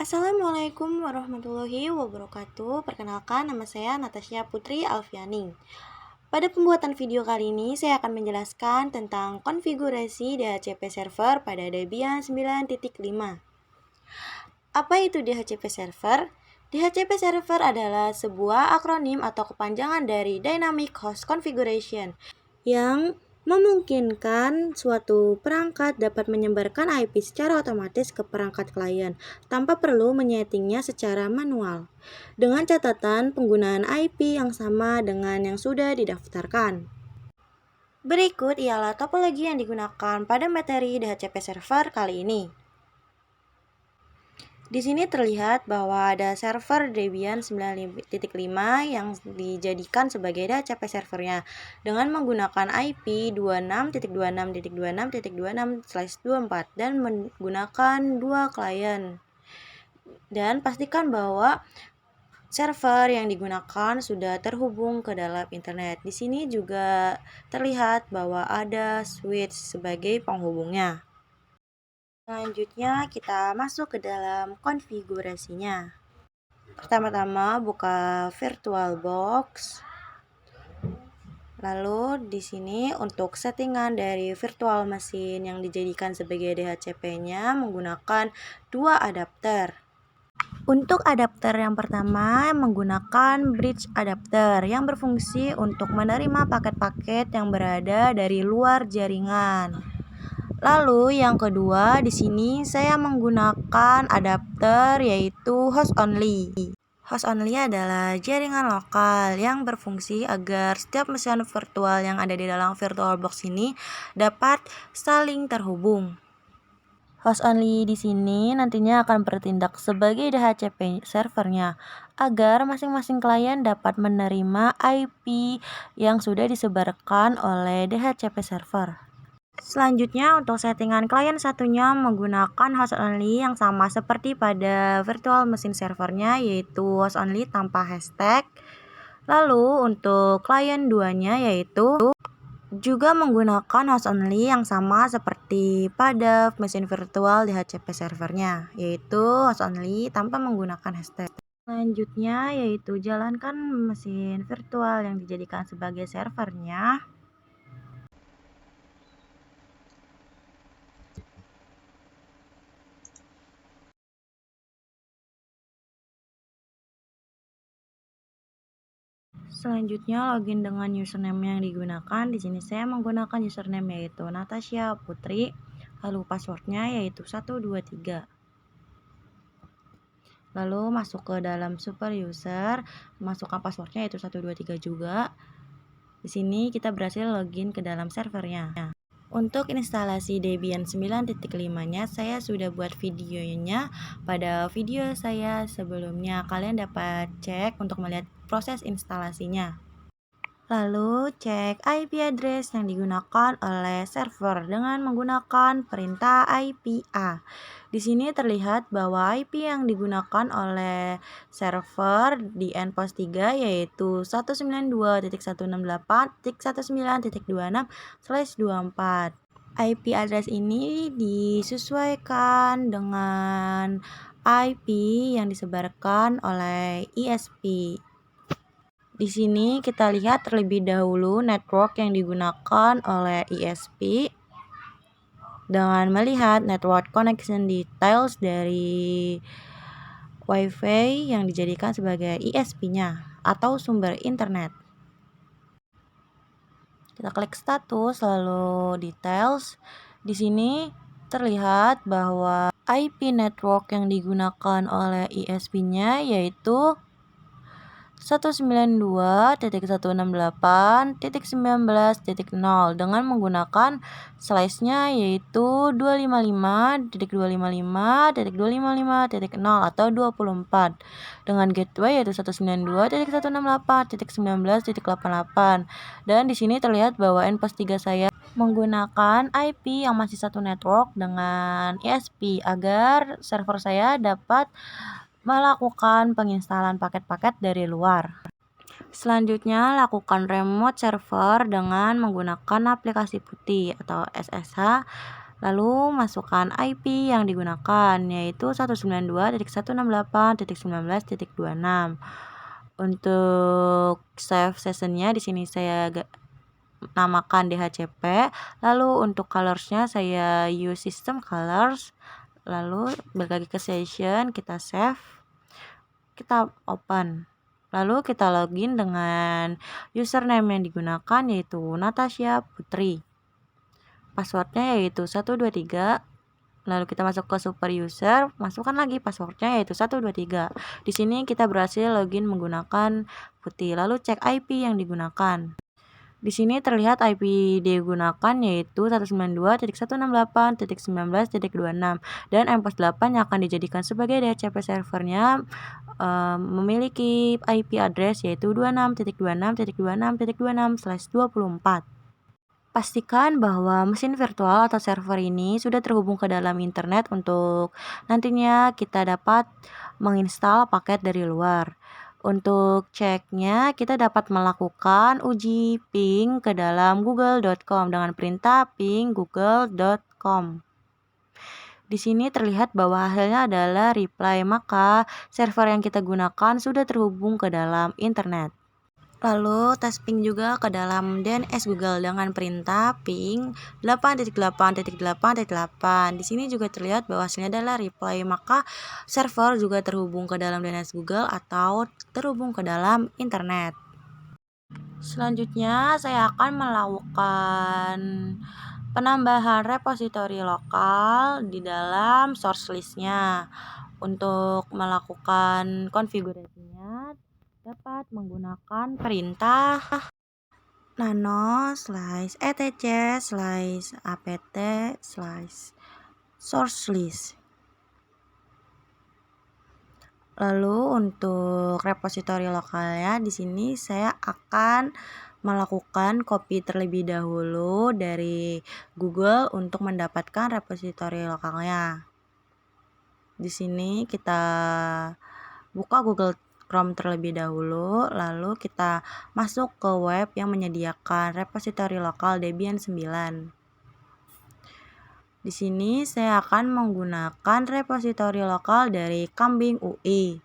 Assalamualaikum warahmatullahi wabarakatuh. Perkenalkan, nama saya Natasha Putri Alfiani. Pada pembuatan video kali ini, saya akan menjelaskan tentang konfigurasi DHCP server pada Debian 9.5. Apa itu DHCP server? DHCP server adalah sebuah akronim atau kepanjangan dari Dynamic Host Configuration yang memungkinkan suatu perangkat dapat menyebarkan IP secara otomatis ke perangkat klien tanpa perlu menyetingnya secara manual, dengan catatan penggunaan IP yang sama dengan yang sudah didaftarkan. Berikut ialah topologi yang digunakan pada materi DHCP server kali ini. Di sini terlihat bahwa ada server Debian 9.5 yang dijadikan sebagai DHCP servernya dengan menggunakan IP 26.26.26.26/24 dan menggunakan dua klien. Dan pastikan bahwa server yang digunakan sudah terhubung ke dalam internet. Di sini juga terlihat bahwa ada switch sebagai penghubungnya. Selanjutnya kita masuk ke dalam konfigurasinya. Pertama-tama buka VirtualBox. Lalu di sini untuk settingan dari virtual machine yang dijadikan sebagai DHCP-nya menggunakan dua adapter. Untuk adapter yang pertama menggunakan bridge adapter yang berfungsi untuk menerima paket-paket yang berada dari luar jaringan. Lalu yang kedua di sini saya menggunakan adapter yaitu host only. Host only adalah jaringan lokal yang berfungsi agar setiap mesin virtual yang ada di dalam VirtualBox ini dapat saling terhubung. Host only di sini nantinya akan bertindak sebagai DHCP servernya agar masing-masing klien dapat menerima IP yang sudah disebarkan oleh DHCP server. Selanjutnya untuk settingan klien satunya menggunakan host only yang sama seperti pada virtual machine servernya, yaitu host only tanpa hashtag. Lalu untuk klien duanya yaitu juga menggunakan host only yang sama seperti pada mesin virtual DHCP servernya, yaitu host only tanpa menggunakan hashtag. Selanjutnya yaitu jalankan mesin virtual yang dijadikan sebagai servernya. Selanjutnya login dengan username yang digunakan. Di sini saya menggunakan username yaitu Natasha Putri, lalu passwordnya yaitu 123. Lalu masuk ke dalam super user, masukkan passwordnya yaitu 123 juga. Di sini kita berhasil login ke dalam servernya. Untuk instalasi Debian 9.5-nya saya sudah buat videonya pada video saya sebelumnya. Kalian dapat cek untuk melihat proses instalasinya. Lalu cek IP address yang digunakan oleh server dengan menggunakan perintah IPA. Di sini terlihat bahwa IP yang digunakan oleh server di endpost 3 yaitu 192.168.19.26/24. IP address ini disesuaikan dengan IP yang disebarkan oleh ISP. Di sini kita lihat terlebih dahulu network yang digunakan oleh ISP dengan melihat network connection details dari WiFi yang dijadikan sebagai ISP-nya atau sumber internet. Kita klik status lalu details. Di sini terlihat bahwa IP network yang digunakan oleh ISP-nya yaitu 192.168.19.0 dengan menggunakan slice-nya yaitu 255.255.255.0 atau 24 dengan gateway yaitu 192.168.19.88 dan di sini terlihat bahwa endpost 3 saya menggunakan IP yang masih satu network dengan ISP agar server saya dapat melakukan penginstalan paket-paket dari luar. Selanjutnya, lakukan remote server dengan menggunakan aplikasi putih atau SSH Lalu masukkan IP yang digunakan, yaitu 192.168.19.26. Untuk save sessionnya di sini saya namakan DHCP. Lalu untuk colorsnya saya use system colors. Lalu balik lagi ke session, kita save, kita open. Lalu kita login dengan username yang digunakan yaitu Natasha Putri. Passwordnya yaitu 123. Lalu kita masuk ke super user, masukkan lagi passwordnya yaitu 123. Di sini kita berhasil login menggunakan Putih. Lalu cek IP yang digunakan. Di sini terlihat IP digunakan yaitu 192.168.19.26 dan M48 yang akan dijadikan sebagai DHCP servernya memiliki IP address yaitu 26.26.26.26/24. Pastikan bahwa mesin virtual atau server ini sudah terhubung ke dalam internet untuk nantinya kita dapat menginstal paket dari luar. Untuk ceknya, kita dapat melakukan uji ping ke dalam google.com dengan perintah ping google.com. Di sini terlihat bahwa hasilnya adalah reply, maka server yang kita gunakan sudah terhubung ke dalam internet. Lalu tes ping juga ke dalam DNS Google dengan perintah ping 8.8.8.8. Di sini juga terlihat bahwa hasilnya adalah reply, maka server juga terhubung ke dalam DNS Google atau terhubung ke dalam internet. Selanjutnya saya akan melakukan penambahan repositori lokal di dalam source list-nya. Untuk melakukan konfigurasinya dapat menggunakan perintah nano /etc/apt/source list. Lalu untuk repositori lokalnya di sini saya akan melakukan copy terlebih dahulu dari Google untuk mendapatkan repositori lokalnya. Di sini kita buka Google Chrome terlebih dahulu, lalu kita masuk ke web yang menyediakan repositori lokal Debian 9. Di sini saya akan menggunakan repositori lokal dari Kambing UI.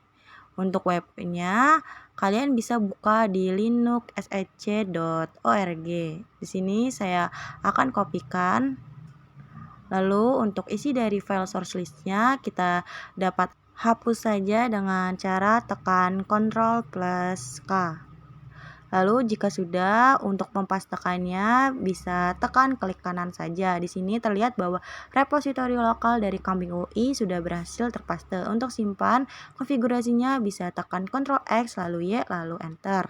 Untuk webnya, kalian bisa buka di linuxsec.org. Di sini saya akan kopikan. Lalu untuk isi dari file source list-nya kita dapat hapus saja dengan cara tekan Ctrl+K. Lalu jika sudah, untuk mempastekannya bisa tekan klik kanan saja. Di sini terlihat bahwa repositori lokal dari Kambing UI sudah berhasil terpaste. Untuk simpan konfigurasinya bisa tekan Ctrl X lalu Y lalu Enter.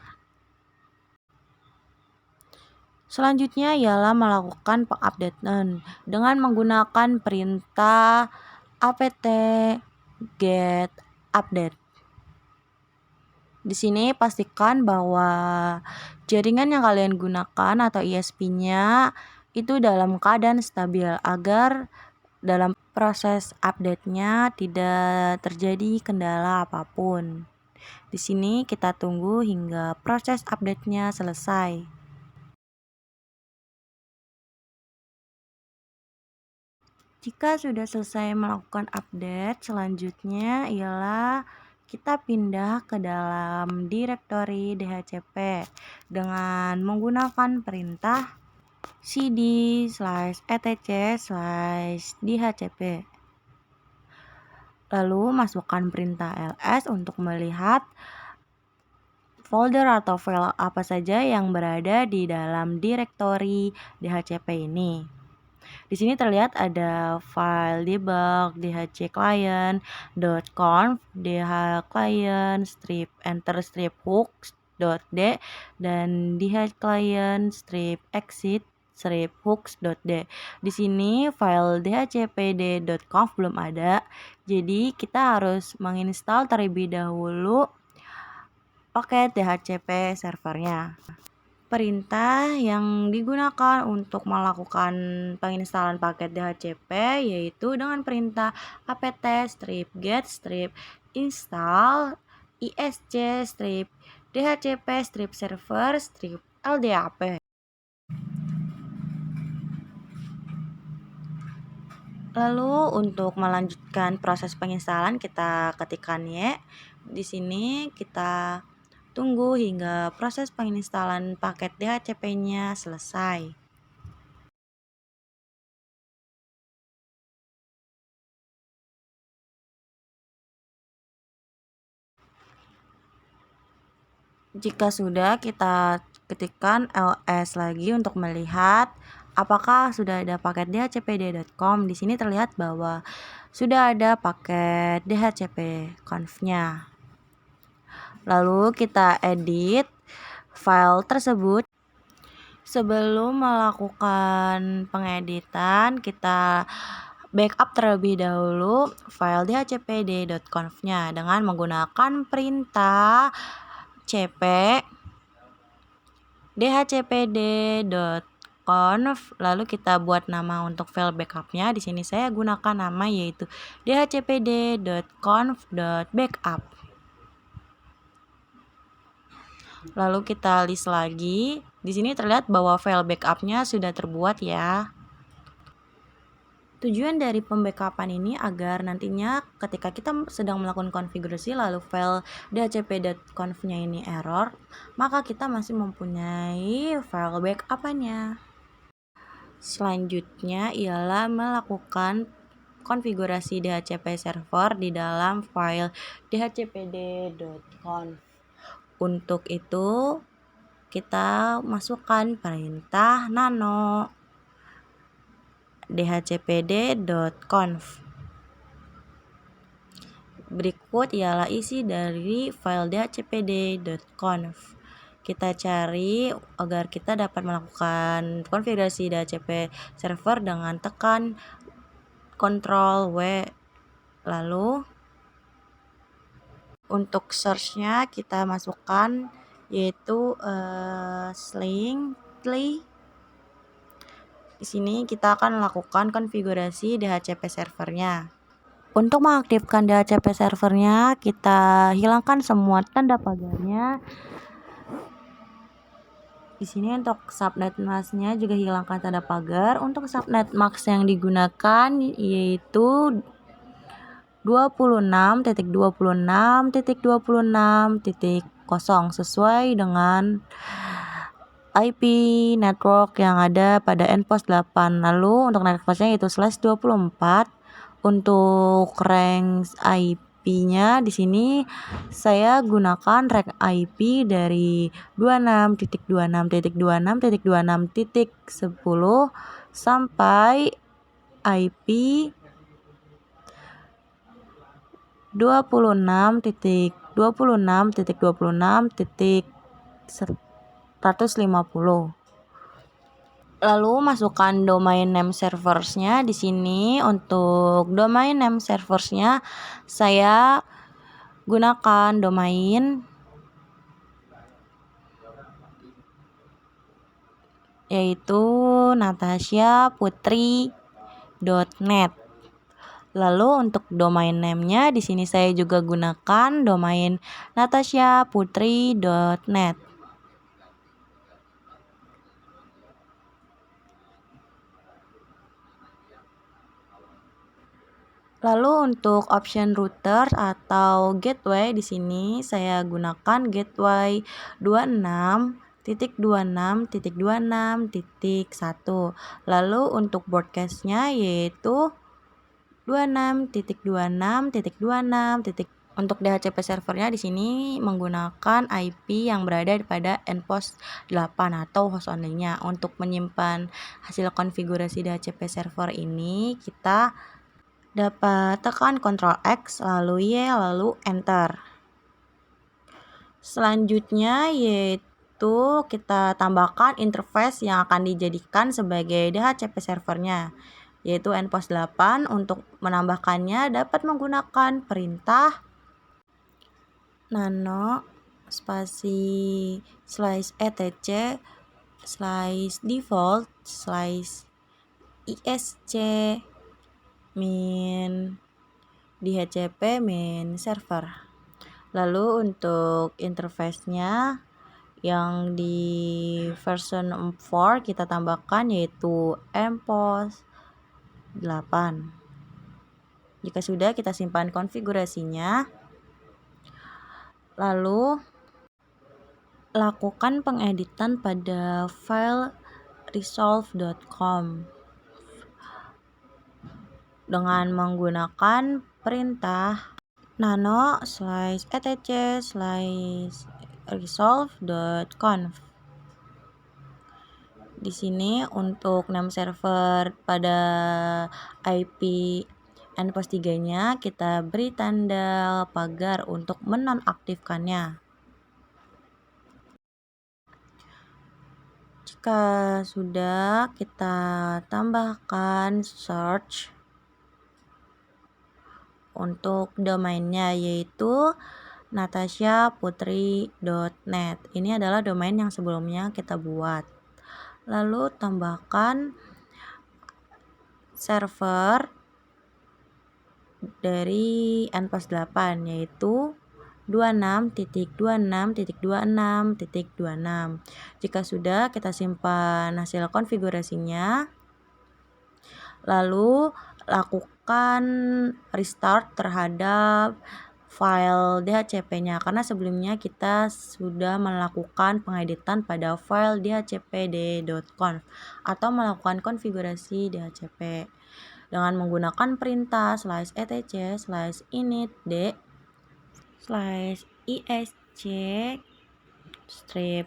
Selanjutnya ialah melakukan pengupdatean dengan menggunakan perintah apt get update. Di sini pastikan bahwa jaringan yang kalian gunakan atau ISP-nya itu dalam keadaan stabil agar dalam proses update-nya tidak terjadi kendala apapun. Di sini kita tunggu hingga proses update-nya selesai. Jika sudah selesai melakukan update, selanjutnya ialah kita pindah ke dalam direktori DHCP dengan menggunakan perintah cd/etc/dhcp. Lalu masukkan perintah ls untuk melihat folder atau file apa saja yang berada di dalam direktori DHCP ini. Di sini terlihat ada file debug dhcclient.conf, dhclient strip enter strip hooks.d dan dhclient strip exit strip hooks.d. Di sini file dhcpd.conf belum ada, jadi kita harus menginstal terlebih dahulu paket DHCP servernya. Perintah yang digunakan untuk melakukan penginstalan paket DHCP yaitu dengan perintah apt-get-install isc-dhcp-server-ldap. Lalu untuk melanjutkan proses penginstalan kita ketikkan Y. Di sini kita tunggu hingga proses penginstalan paket DHCP-nya selesai. Jika sudah, kita ketikkan ls lagi untuk melihat apakah sudah ada paket dhcpd.conf. Di sini terlihat bahwa sudah ada paket dhcp-conf-nya. Lalu kita edit file tersebut. Sebelum melakukan pengeditan, kita backup terlebih dahulu file dhcpd.conf-nya dengan menggunakan perintah cp dhcpd.conf. Lalu kita buat nama untuk file backupnya. Di sini saya gunakan nama yaitu dhcpd.conf.backup. Lalu kita list lagi. Di sini terlihat bahwa file backupnya sudah terbuat ya. Tujuan dari pembackupan ini agar nantinya ketika kita sedang melakukan konfigurasi lalu file dhcp.conf-nya ini error, maka kita masih mempunyai file backup-nya. Selanjutnya ialah melakukan konfigurasi DHCP server di dalam file dhcpd.conf. Untuk itu kita masukkan perintah nano dhcpd.conf. Berikut ialah isi dari file dhcpd.conf. Kita cari agar kita dapat melakukan konfigurasi DHCP server dengan tekan Ctrl W. Lalu untuk search-nya kita masukkan yaitu slinkly. Di sini kita akan melakukan konfigurasi DHCP servernya. Untuk mengaktifkan DHCP servernya, kita hilangkan semua tanda pagarnya. Di sini untuk subnet mask-nya juga hilangkan tanda pagar. Untuk subnet mask yang digunakan yaitu 26.26.26.0 sesuai dengan IP network yang ada pada endpost 8. Lalu untuk network hostnya yaitu /24. Untuk range IP-nya di sini saya gunakan range IP dari 26.26.26.26.10 sampai IP 26.26.26.150. Lalu masukkan domain name serversnya. Di sini untuk domain name serversnya saya gunakan domain yaitu natasiaputri.net. Lalu untuk domain name-nya di sini saya juga gunakan domain natasiaputri.net. Lalu untuk option router atau gateway di sini saya gunakan gateway 26.26.26.1. Lalu untuk broadcast-nya yaitu 26.26.26. Untuk DHCP servernya di sini menggunakan IP yang berada pada endpost 8 atau host only-nya. Untuk menyimpan hasil konfigurasi DHCP server ini kita dapat tekan Ctrl X lalu Y lalu Enter. Selanjutnya yaitu kita tambahkan interface yang akan dijadikan sebagai DHCP servernya yaitu endpost 8. Untuk menambahkannya dapat menggunakan perintah nano spasi /etc /default /isc min dhcp min server. Lalu untuk interface-nya yang di version 4 kita tambahkan yaitu endpost 8. Jika sudah, kita simpan konfigurasinya. Lalu lakukan pengeditan pada file resolve.conf dengan menggunakan perintah nano /etc/resolve.conf. Di sini untuk name server pada IP nPOS 3-nya kita beri tanda pagar untuk menonaktifkannya. Jika sudah, kita tambahkan search untuk domainnya, yaitu natasiaputri.net. Ini adalah domain yang sebelumnya kita buat. Lalu tambahkan server dari nPOS 8, yaitu 26.26.26.26. Jika sudah, kita simpan hasil konfigurasinya. Lalu lakukan restart terhadap file DHCP-nya, karena sebelumnya kita sudah melakukan pengeditan pada file dhcpd.conf atau melakukan konfigurasi DHCP dengan menggunakan perintah /etc/initd/isc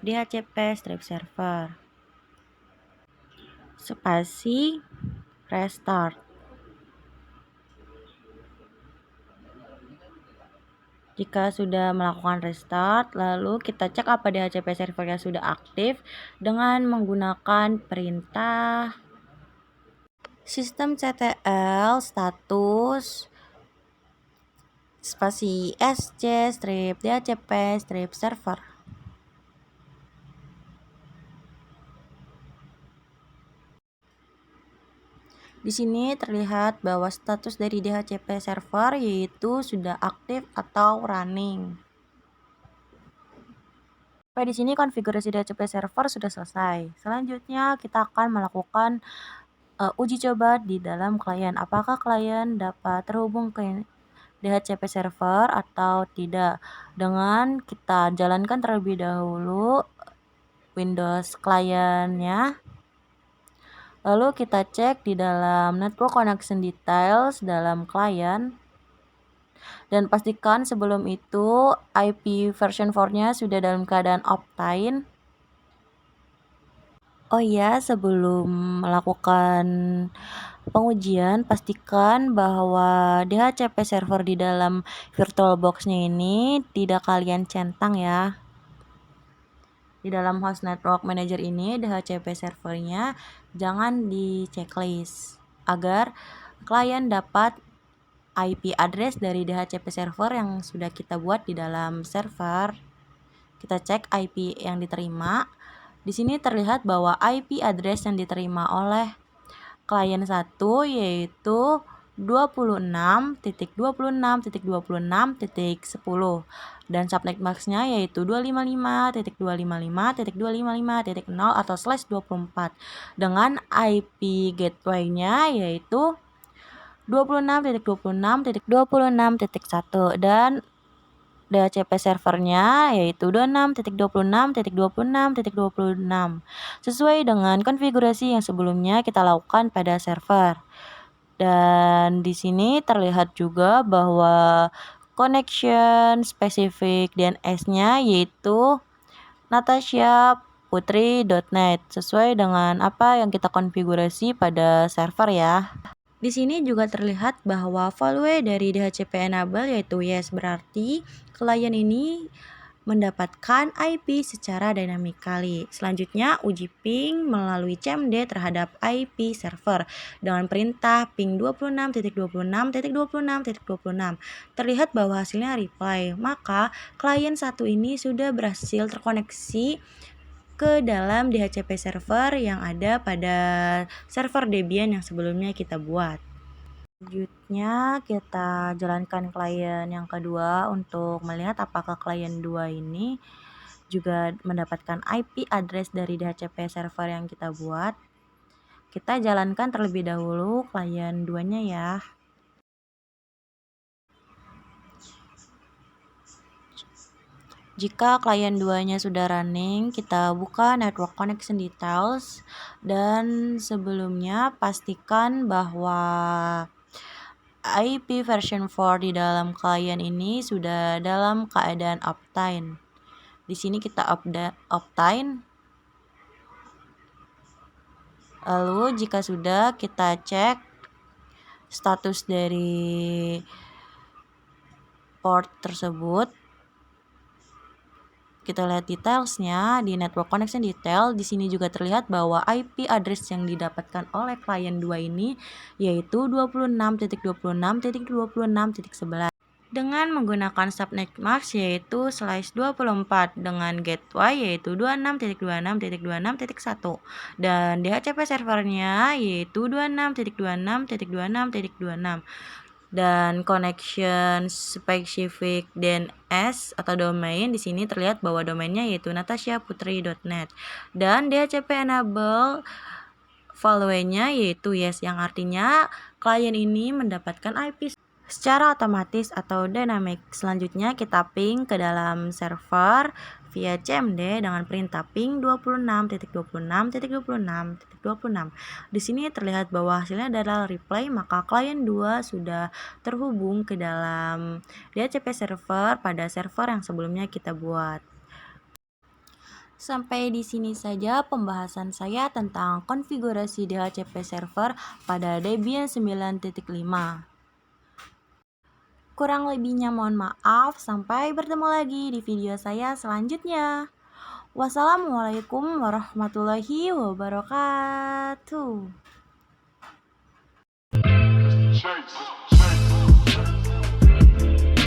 -dhcp -server spasi restart. Jika sudah melakukan restart, lalu kita cek apa DHCP servernya sudah aktif dengan menggunakan perintah systemctl status spasi sc-dhcp-server. Di sini terlihat bahwa status dari DHCP server yaitu sudah aktif atau running. Sampai di sini konfigurasi DHCP server sudah selesai. Selanjutnya kita akan melakukan uji coba di dalam klien. Apakah klien dapat terhubung ke DHCP server atau tidak? Dengan kita jalankan terlebih dahulu Windows kliennya. Lalu kita cek di dalam network connection details dalam klien. Dan pastikan sebelum itu IP version 4-nya sudah dalam keadaan offline. Oh iya, sebelum melakukan pengujian, pastikan bahwa DHCP server di dalam VirtualBox-nya ini tidak kalian centang ya. Di dalam host network manager ini, DHCP servernya jangan di checklist agar klien dapat IP address dari DHCP server yang sudah kita buat di dalam server. Kita cek IP yang diterima. Di sini terlihat bahwa IP address yang diterima oleh klien 1 yaitu 26.26.26.10 dan subnet max-nya yaitu 255.255.255.0 atau /24 dengan IP gateway-nya yaitu 26.26.26.1 dan DHCP servernya yaitu 26.26.26.26 sesuai dengan konfigurasi yang sebelumnya kita lakukan pada server. Dan di sini terlihat juga bahwa connection spesifik DNS-nya yaitu natasiaputri.net sesuai dengan apa yang kita konfigurasi pada server ya. Di sini juga terlihat bahwa value dari DHCP enable yaitu yes, berarti klien ini mendapatkan IP secara dynamically. Selanjutnya uji ping melalui CMD terhadap IP server dengan perintah ping 26.26.26.26. Terlihat bahwa hasilnya reply. Maka klien satu ini sudah berhasil terkoneksi ke dalam DHCP server yang ada pada server Debian yang sebelumnya kita buat. Selanjutnya kita jalankan klien yang kedua untuk melihat apakah klien 2 ini juga mendapatkan IP address dari DHCP server yang kita buat. Kita jalankan terlebih dahulu klien 2-nya ya. Jika klien 2-nya sudah running, kita buka network connection details dan sebelumnya pastikan bahwa IP version 4 di dalam klien ini sudah dalam keadaan uptime. Di sini kita uptime. Lalu jika sudah, kita cek status dari port tersebut. Kita lihat detailsnya di network connection detail. Di sini juga terlihat bahwa IP address yang didapatkan oleh klien 2 ini yaitu 26.26.26.11 dengan menggunakan subnet mask yaitu /24 dengan gateway yaitu 26.26.26.1 dan DHCP servernya yaitu 26.26.26.26 dan connection specific DNS atau domain di sini terlihat bahwa domainnya yaitu natasiaputri.net dan DHCP enable value-nya yaitu yes, yang artinya klien ini mendapatkan IP secara otomatis atau dynamic. Selanjutnya kita ping ke dalam server via CMD dengan perintah ping 26.26.26.26. Di sini terlihat bahwa hasilnya adalah reply, maka klien 2 sudah terhubung ke dalam DHCP server pada server yang sebelumnya kita buat. Sampai di sini saja pembahasan saya tentang konfigurasi DHCP server pada Debian 9.5. Kurang lebihnya mohon maaf, sampai bertemu lagi di video saya selanjutnya. Wassalamualaikum warahmatullahi wabarakatuh.